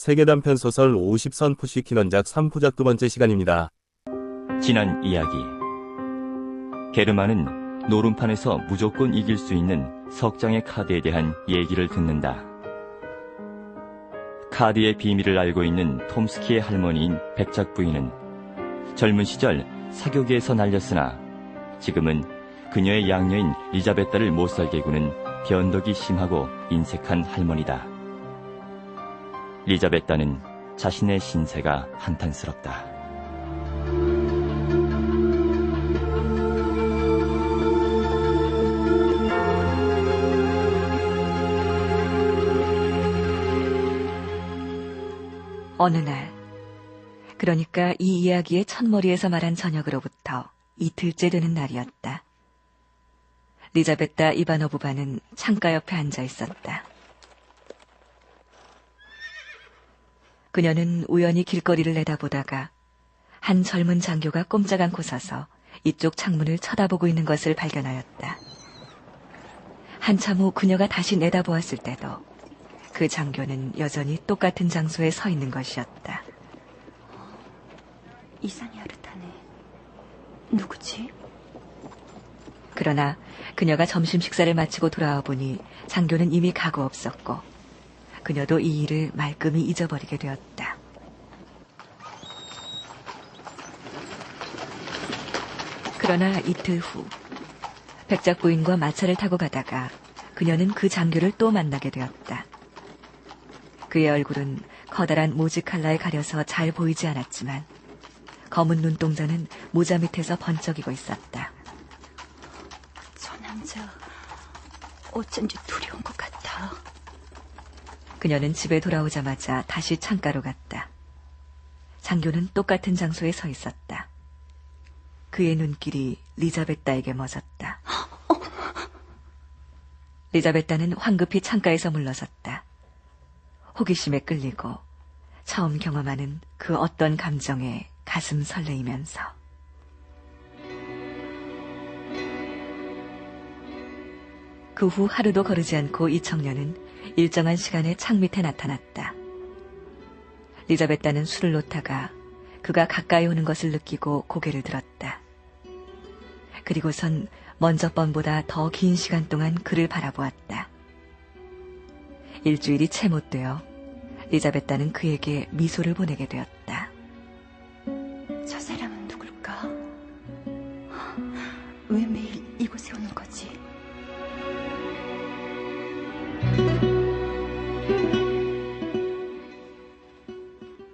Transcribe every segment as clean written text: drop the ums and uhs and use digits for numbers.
세계 단편 소설 50선 푸시킨 원작 3부작 두 번째 시간입니다. 지난 이야기. 게르만은 노름판에서 무조건 이길 수 있는 석장의 카드에 대한 얘기를 듣는다. 카드의 비밀을 알고 있는 톰스키의 할머니인 백작 부인은 젊은 시절 사교계에서 날렸으나 지금은 그녀의 양녀인 리자베타를 못살게 구는 변덕이 심하고 인색한 할머니다. 리자베타는 자신의 신세가 한탄스럽다. 어느 날, 그러니까 이 이야기의 첫머리에서 말한 저녁으로부터 이틀째 되는 날이었다. 리자베타 이바노브바는 창가 옆에 앉아 있었다. 그녀는 우연히 길거리를 내다보다가 한 젊은 장교가 꼼짝 않고 서서 이쪽 창문을 쳐다보고 있는 것을 발견하였다. 한참 후 그녀가 다시 내다보았을 때도 그 장교는 여전히 똑같은 장소에 서 있는 것이었다. 이상이 아르타네. 누구지? 그러나 그녀가 점심 식사를 마치고 돌아와 보니 장교는 이미 가고 없었고 그녀도 이 일을 말끔히 잊어버리게 되었다. 그러나 이틀 후 백작 부인과 마차를 타고 가다가 그녀는 그 장교를 또 만나게 되었다. 그의 얼굴은 커다란 모지 칼라에 가려서 잘 보이지 않았지만 검은 눈동자는 모자 밑에서 번쩍이고 있었다. 저 남자 어쩐지 두려운 것 같아. 그녀는 집에 돌아오자마자 다시 창가로 갔다. 장교는 똑같은 장소에 서 있었다. 그의 눈길이 리자베타에게 멎었다. 리자베타는 황급히 창가에서 물러섰다. 호기심에 끌리고 처음 경험하는 그 어떤 감정에 가슴 설레이면서. 그 후 하루도 거르지 않고 이 청년은 일정한 시간에 창 밑에 나타났다. 리자베타는 술을 놓다가 그가 가까이 오는 것을 느끼고 고개를 들었다. 그리고선 먼저 번보다 더 긴 시간 동안 그를 바라보았다. 일주일이 채 못 되어 리자베타는 그에게 미소를 보내게 되었다. 저 사람은 누굴까? 왜 매일 이곳에 오는 거지?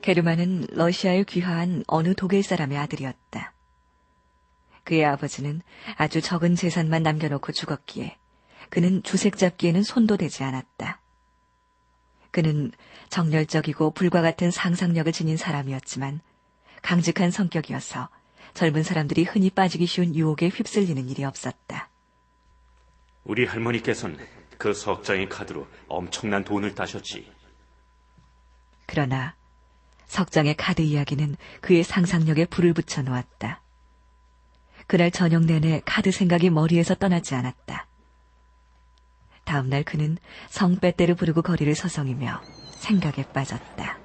게르만은 러시아에 귀화한 어느 독일 사람의 아들이었다. 그의 아버지는 아주 적은 재산만 남겨놓고 죽었기에 그는 주색 잡기에는 손도 대지 않았다. 그는 정열적이고 불과 같은 상상력을 지닌 사람이었지만 강직한 성격이어서 젊은 사람들이 흔히 빠지기 쉬운 유혹에 휩쓸리는 일이 없었다. 우리 할머니께서는 그 석장의 카드로 엄청난 돈을 따셨지. 그러나 석장의 카드 이야기는 그의 상상력에 불을 붙여 놓았다. 그날 저녁 내내 카드 생각이 머리에서 떠나지 않았다. 다음 날 그는 성 빼떼를 부르고 거리를 서성이며 생각에 빠졌다.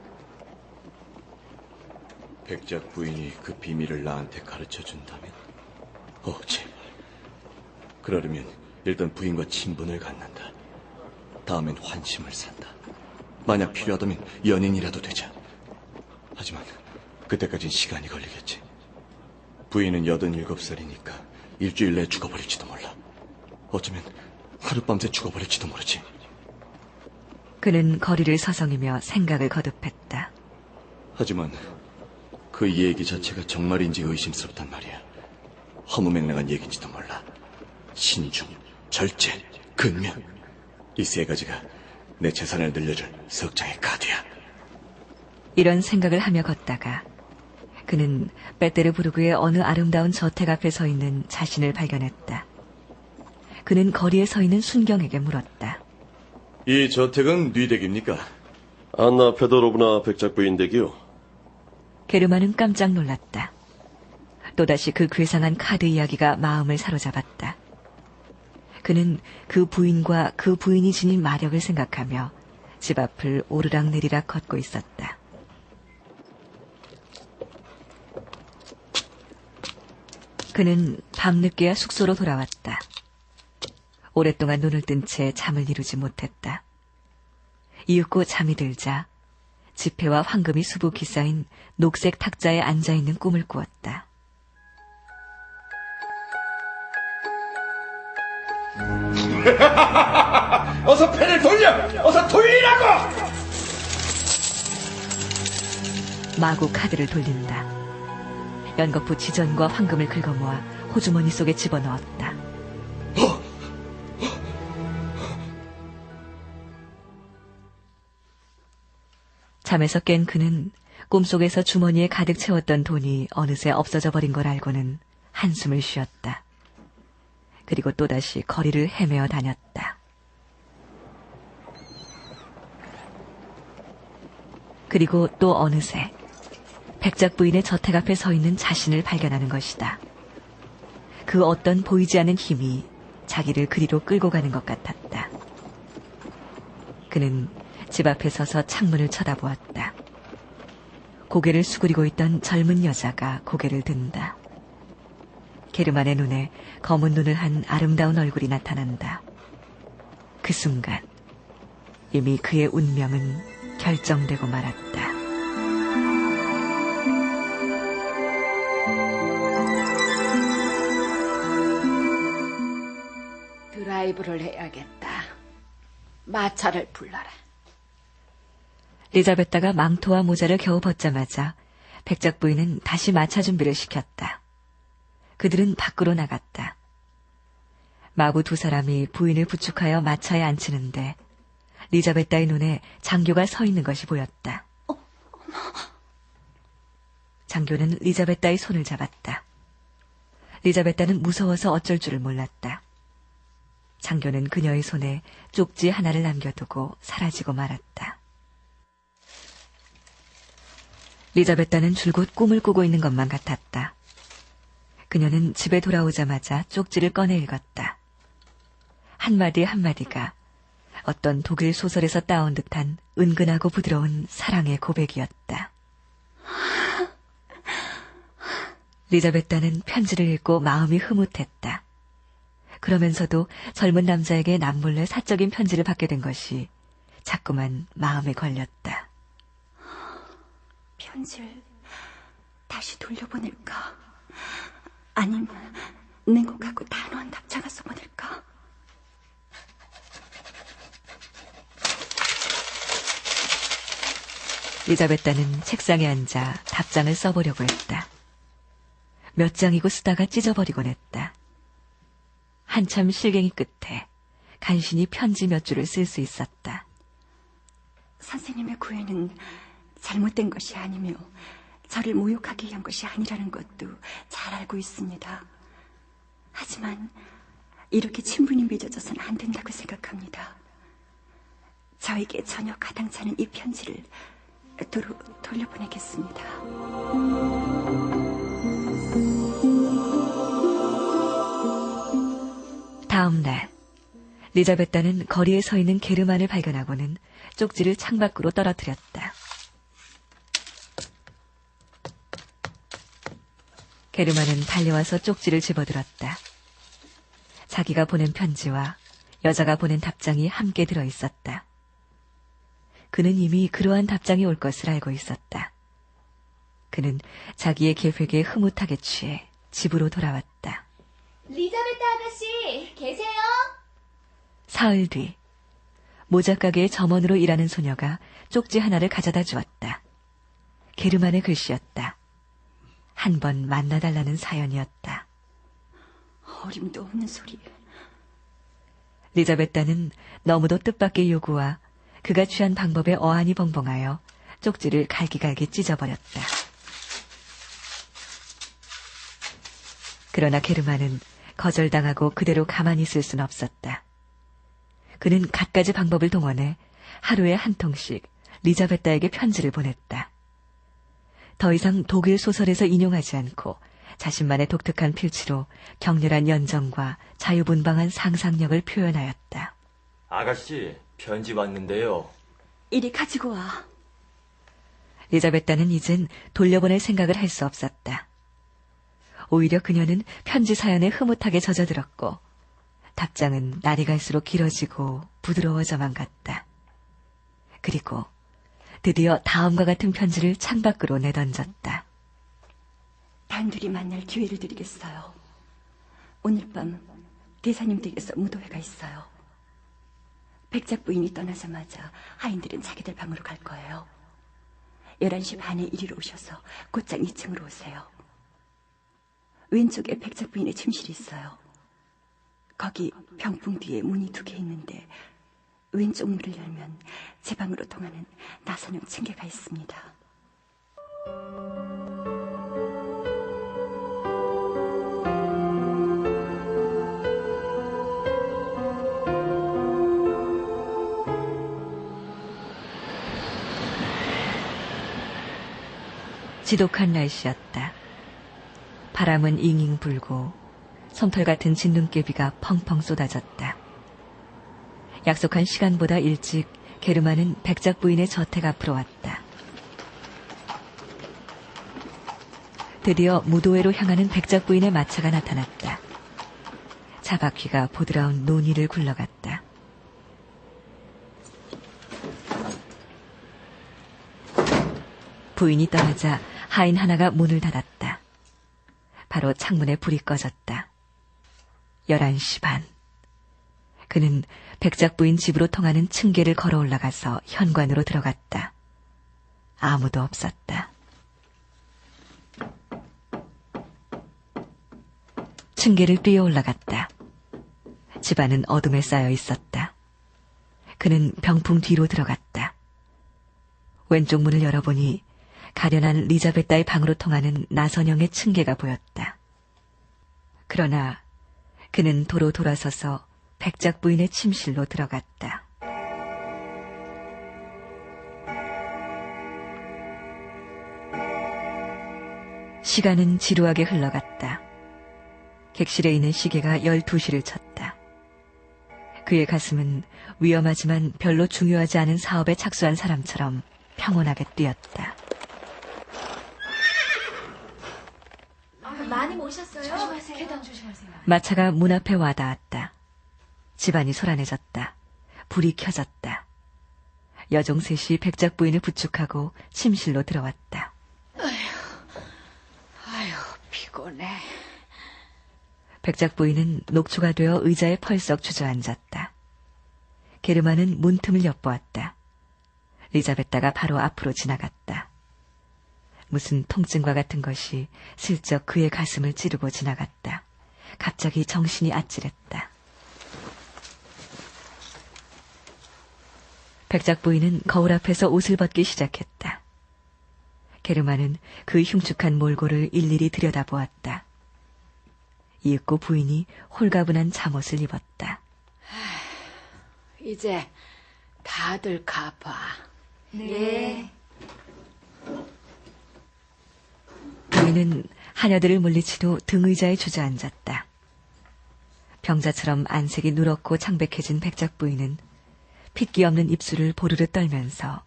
백작 부인이 그 비밀을 나한테 가르쳐준다면? 제발. 그러려면 일단 부인과 친분을 갖는다. 다음엔 환심을 산다. 만약 필요하다면 연인이라도 되자. 하지만 그때까진 시간이 걸리겠지. 부인은 87살이니까 일주일 내에 죽어버릴지도 몰라. 어쩌면 하룻밤새 죽어버릴지도 모르지. 그는 거리를 서성이며 생각을 거듭했다. 하지만 그 얘기 자체가 정말인지 의심스럽단 말이야. 허무맹랑한 얘기인지도 몰라. 신중, 절제, 근면. 이 세 가지가 내 재산을 늘려줄 석장의 카드야. 이런 생각을 하며 걷다가 그는 베테르부르크의 어느 아름다운 저택 앞에 서 있는 자신을 발견했다. 그는 거리에 서 있는 순경에게 물었다. 이 저택은 네 댁입니까? 안나 페도로브나 백작 부인 댁이요. 게르만은 깜짝 놀랐다. 또다시 그 괴상한 카드 이야기가 마음을 사로잡았다. 그는 그 부인과 그 부인이 지닌 마력을 생각하며 집 앞을 오르락내리락 걷고 있었다. 그는 밤늦게야 숙소로 돌아왔다. 오랫동안 눈을 뜬 채 잠을 이루지 못했다. 이윽고 잠이 들자 지폐와 황금이 수북히 쌓인 녹색 탁자에 앉아있는 꿈을 꾸었다. 어서 펜을 돌려! 어서 돌리라고! 마구 카드를 돌린다. 연거푸 지전과 황금을 긁어모아 호주머니 속에 집어넣었다. 잠에서 깬 그는 꿈속에서 주머니에 가득 채웠던 돈이 어느새 없어져 버린 걸 알고는 한숨을 쉬었다. 그리고 또다시 거리를 헤매어 다녔다. 그리고 또 어느새 백작 부인의 저택 앞에 서 있는 자신을 발견하는 것이다. 그 어떤 보이지 않는 힘이 자기를 그리로 끌고 가는 것 같았다. 그는 집 앞에 서서 창문을 쳐다보았다. 고개를 수그리고 있던 젊은 여자가 고개를 든다. 게르만의 눈에 검은 눈을 한 아름다운 얼굴이 나타난다. 그 순간 이미 그의 운명은 결정되고 말았다. 드라이브를 해야겠다. 마차를 불러라. 리자베타가 망토와 모자를 겨우 벗자마자 백작 부인은 다시 마차 준비를 시켰다. 그들은 밖으로 나갔다. 마구 두 사람이 부인을 부축하여 마차에 앉히는데 리자베타의 눈에 장교가 서 있는 것이 보였다. 장교는 리자베타의 손을 잡았다. 리자베타는 무서워서 어쩔 줄을 몰랐다. 장교는 그녀의 손에 쪽지 하나를 남겨두고 사라지고 말았다. 리자베타는 줄곧 꿈을 꾸고 있는 것만 같았다. 그녀는 집에 돌아오자마자 쪽지를 꺼내 읽었다. 한마디 한마디가 어떤 독일 소설에서 따온 듯한 은근하고 부드러운 사랑의 고백이었다. 리자베타는 편지를 읽고 마음이 흐뭇했다. 그러면서도 젊은 남자에게 남몰래 사적인 편지를 받게 된 것이 자꾸만 마음에 걸렸다. 편지를 다시 돌려보낼까? 아님 냉혹하고 단호한 답장을 써보낼까? 리자베타는 책상에 앉아 답장을 써보려고 했다. 몇 장이고 쓰다가 찢어버리곤 했다. 한참 실갱이 끝에 간신히 편지 몇 줄을 쓸 수 있었다. 선생님의 구애는 잘못된 것이 아니며 저를 모욕하기 위한 것이 아니라는 것도 잘 알고 있습니다. 하지만 이렇게 친분이 맺어져서는 안 된다고 생각합니다. 저에게 전혀 가당찮은 이 편지를 도로 돌려보내겠습니다. 다음 날 리자베타는 거리에 서 있는 게르만을 발견하고는 쪽지를 창밖으로 떨어뜨렸다. 게르만은 달려와서 쪽지를 집어들었다. 자기가 보낸 편지와 여자가 보낸 답장이 함께 들어있었다. 그는 이미 그러한 답장이 올 것을 알고 있었다. 그는 자기의 계획에 흐뭇하게 취해 집으로 돌아왔다. 리자베타 아가씨, 계세요? 사흘 뒤 모자가게의 점원으로 일하는 소녀가 쪽지 하나를 가져다 주었다. 게르만의 글씨였다. 한 번 만나달라는 사연이었다. 어림도 없는 소리. 리자베타는 너무도 뜻밖의 요구와 그가 취한 방법에 어안이 벙벙하여 쪽지를 갈기갈기 찢어버렸다. 그러나 게르만은 거절당하고 그대로 가만히 있을 수는 없었다. 그는 갖가지 방법을 동원해 하루에 한 통씩 리자베타에게 편지를 보냈다. 더 이상 독일 소설에서 인용하지 않고 자신만의 독특한 필치로 격렬한 연정과 자유분방한 상상력을 표현하였다. 아가씨, 편지 왔는데요. 이리 가지고 와. 리자베타는 이젠 돌려보낼 생각을 할 수 없었다. 오히려 그녀는 편지 사연에 흐뭇하게 젖어들었고 답장은 날이 갈수록 길어지고 부드러워져만 갔다. 그리고 드디어 다음과 같은 편지를 창밖으로 내던졌다. 단둘이 만날 기회를 드리겠어요. 오늘 밤 대사님 댁에서 무도회가 있어요. 백작 부인이 떠나자마자 하인들은 자기들 방으로 갈 거예요. 11시 반에 이리로 오셔서 곧장 2층으로 오세요. 왼쪽에 백작 부인의 침실이 있어요. 거기 병풍 뒤에 문이 2개 있는데 왼쪽 문을 열면 제 방으로 통하는 나선형 층계가 있습니다. 지독한 날씨였다. 바람은 잉잉 불고 솜털 같은 진눈깨비가 펑펑 쏟아졌다. 약속한 시간보다 일찍 게르마는 백작 부인의 저택 앞으로 왔다. 드디어 무도회로 향하는 백작 부인의 마차가 나타났다. 차바퀴가 보드라운 논의를 굴러갔다. 부인이 떠나자 하인 하나가 문을 닫았다. 바로 창문에 불이 꺼졌다. 11시 반. 그는 백작 부인 집으로 통하는 층계를 걸어 올라가서 현관으로 들어갔다. 아무도 없었다. 층계를 뛰어 올라갔다. 집안은 어둠에 쌓여 있었다. 그는 병풍 뒤로 들어갔다. 왼쪽 문을 열어보니 가련한 리자베타의 방으로 통하는 나선형의 층계가 보였다. 그러나 그는 도로 돌아서서 백작 부인의 침실로 들어갔다. 시간은 지루하게 흘러갔다. 객실에 있는 시계가 12시를 쳤다. 그의 가슴은 위험하지만 별로 중요하지 않은 사업에 착수한 사람처럼 평온하게 뛰었다. 많이 모셨어요? 조심하세요. 계단 조심하세요. 마차가 문 앞에 와닿았다. 집안이 소란해졌다. 불이 켜졌다. 여종 셋이 백작 부인을 부축하고 침실로 들어왔다. 아휴, 피곤해. 백작 부인은 녹초가 되어 의자에 펄썩 주저앉았다. 게르마는 문틈을 엿보았다. 리자베타가 바로 앞으로 지나갔다. 무슨 통증과 같은 것이 슬쩍 그의 가슴을 찌르고 지나갔다. 갑자기 정신이 아찔했다. 백작 부인은 거울 앞에서 옷을 벗기 시작했다. 게르마는 그 흉측한 몰골을 일일이 들여다보았다. 이윽고 부인이 홀가분한 잠옷을 입었다. 이제 다들 가봐. 네. 부인은 하녀들을 물리치고 등의자에 주저앉았다. 병자처럼 안색이 누렇고 창백해진 백작 부인은 핏기 없는 입술을 보르르 떨면서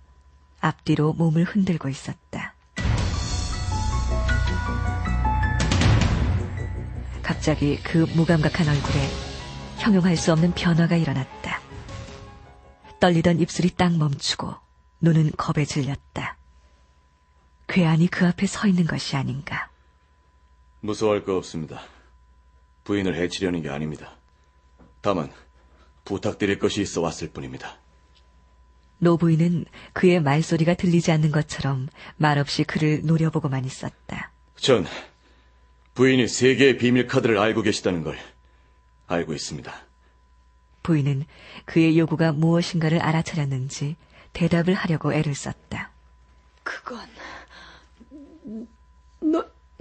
앞뒤로 몸을 흔들고 있었다. 갑자기 그 무감각한 얼굴에 형용할 수 없는 변화가 일어났다. 떨리던 입술이 딱 멈추고 눈은 겁에 질렸다. 괴한이 그 앞에 서 있는 것이 아닌가. 무서워할 거 없습니다. 부인을 해치려는 게 아닙니다. 다만 부탁드릴 것이 있어 왔을 뿐입니다. 노부인은 그의 말소리가 들리지 않는 것처럼 말없이 그를 노려보고만 있었다. 전 부인이 3개의 비밀 카드를 알고 계시다는 걸 알고 있습니다. 부인은 그의 요구가 무엇인가를 알아차렸는지 대답을 하려고 애를 썼다. 그건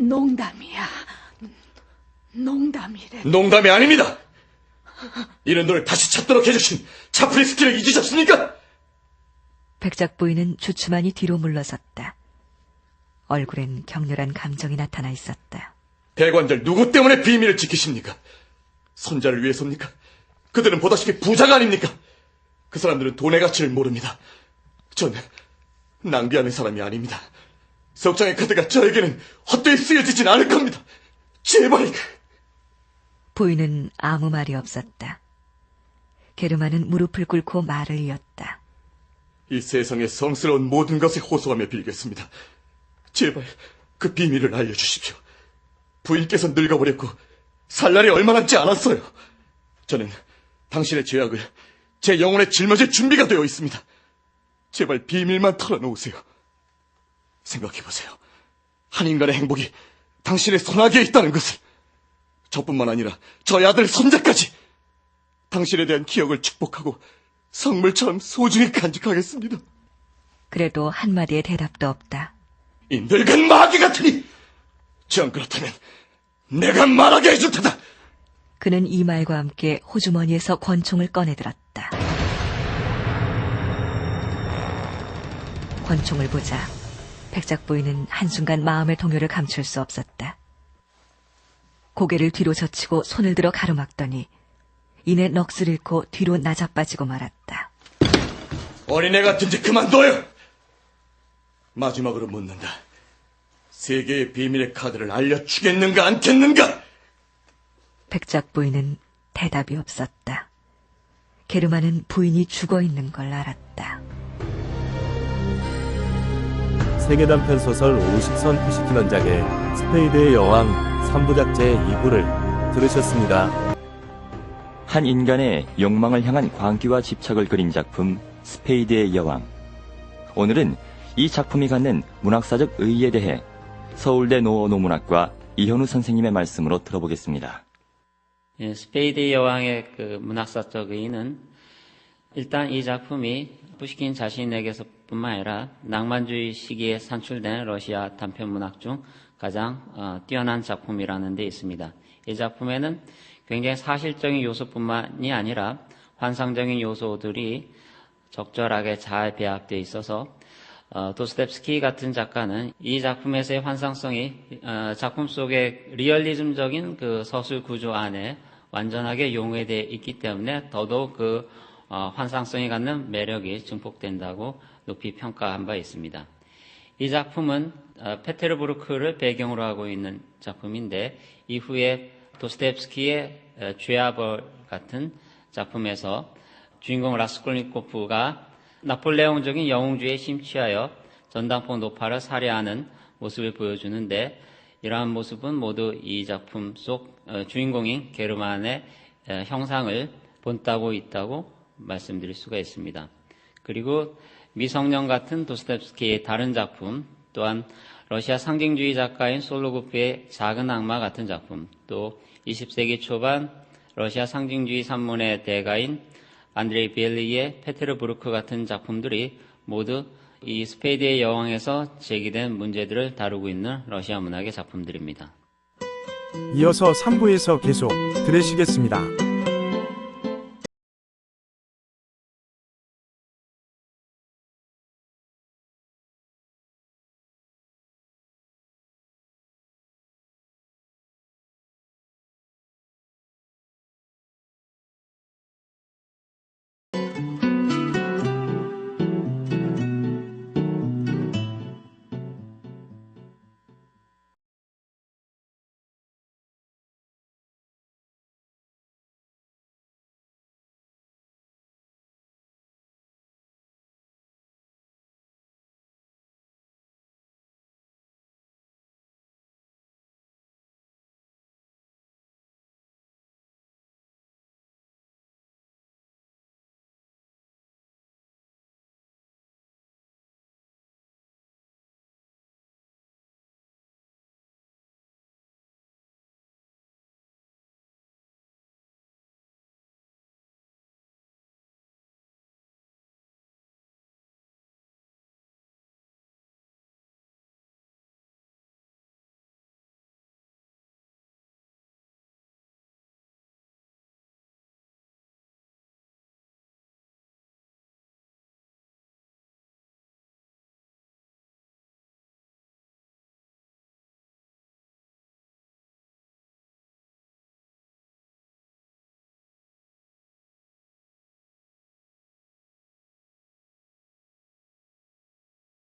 농담이야. 농담이래. 농담이 아닙니다. 이런 돈을 다시 찾도록 해주신 차프리스키를 잊으셨습니까? 백작 부인은 주춤하니 뒤로 물러섰다. 얼굴엔 격렬한 감정이 나타나 있었다. 대관절 누구 때문에 비밀을 지키십니까? 손자를 위해서입니까? 그들은 보다시피 부자가 아닙니까? 그 사람들은 돈의 가치를 모릅니다. 전 낭비하는 사람이 아닙니다. 석장의 카드가 저에게는 헛되이 쓰여지진 않을 겁니다. 제발. 부인은 아무 말이 없었다. 게르만은 무릎을 꿇고 말을 이었다. 이 세상의 성스러운 모든 것에 호소하며 빌겠습니다. 제발 그 비밀을 알려주십시오. 부인께서 늙어버렸고 살 날이 얼마 남지 않았어요. 저는 당신의 죄악을 제 영혼에 짊어질 준비가 되어 있습니다. 제발 비밀만 털어놓으세요. 생각해보세요. 한 인간의 행복이 당신의 손아귀에 있다는 것을. 저뿐만 아니라 저희 아들 손자까지 당신에 대한 기억을 축복하고 성물처럼 소중히 간직하겠습니다. 그래도 한마디의 대답도 없다. 이 늙은 마귀 같으니! 정 그렇다면 내가 말하게 해줄 테다! 그는 이 말과 함께 호주머니에서 권총을 꺼내들었다. 권총을 보자 백작 부인은 한순간 마음의 동요를 감출 수 없었다. 고개를 뒤로 젖히고 손을 들어 가로막더니 이내 넋을 잃고 뒤로 나자빠지고 말았다. 어린애 같은지 그만둬요! 마지막으로 묻는다. 세계의 비밀의 카드를 알려주겠는가 않겠는가? 백작 부인은 대답이 없었다. 게르만은 부인이 죽어있는 걸 알았다. 세계단편 소설 50선 푸시킨 원작의 스페이드의 여왕 3부작 제2부를 들으셨습니다. 한 인간의 욕망을 향한 광기와 집착을 그린 작품 스페이드의 여왕. 오늘은 이 작품이 갖는 문학사적 의의에 대해 서울대 노어노문학과 이현우 선생님의 말씀으로 들어보겠습니다. 예, 스페이드의 여왕의 그 문학사적 의의는 일단 이 작품이 푸시킨 자신에게서뿐만 아니라 낭만주의 시기에 산출된 러시아 단편문학 중 가장 뛰어난 작품이라는 데 있습니다. 이 작품에는 굉장히 사실적인 요소뿐만이 아니라 환상적인 요소들이 적절하게 잘 배합되어 있어서 도스토옙스키 같은 작가는 이 작품에서의 환상성이 작품 속의 리얼리즘적인 그 서술 구조 안에 완전하게 용해되어 있기 때문에 더더욱 그 환상성이 갖는 매력이 증폭된다고 높이 평가한 바 있습니다. 이 작품은 페테르부르크를 배경으로 하고 있는 작품인데 이후에 도스토옙스키의 죄아벌 같은 작품에서 주인공 라스콜니코프가 나폴레옹적인 영웅주의에 심취하여 전당포 노파를 살해하는 모습을 보여주는데 이러한 모습은 모두 이 작품 속 주인공인 게르만의 형상을 본따고 있다고 말씀드릴 수가 있습니다. 그리고 미성년 같은 도스토옙스키의 다른 작품, 또한 러시아 상징주의 작가인 솔로고프의 작은 악마 같은 작품, 또 20세기 초반 러시아 상징주의 산문의 대가인 안드레이 비엘리의 페테르부르크 같은 작품들이 모두 이 스페이드의 여왕에서 제기된 문제들을 다루고 있는 러시아 문학의 작품들입니다. 이어서 3부에서 계속 들으시겠습니다.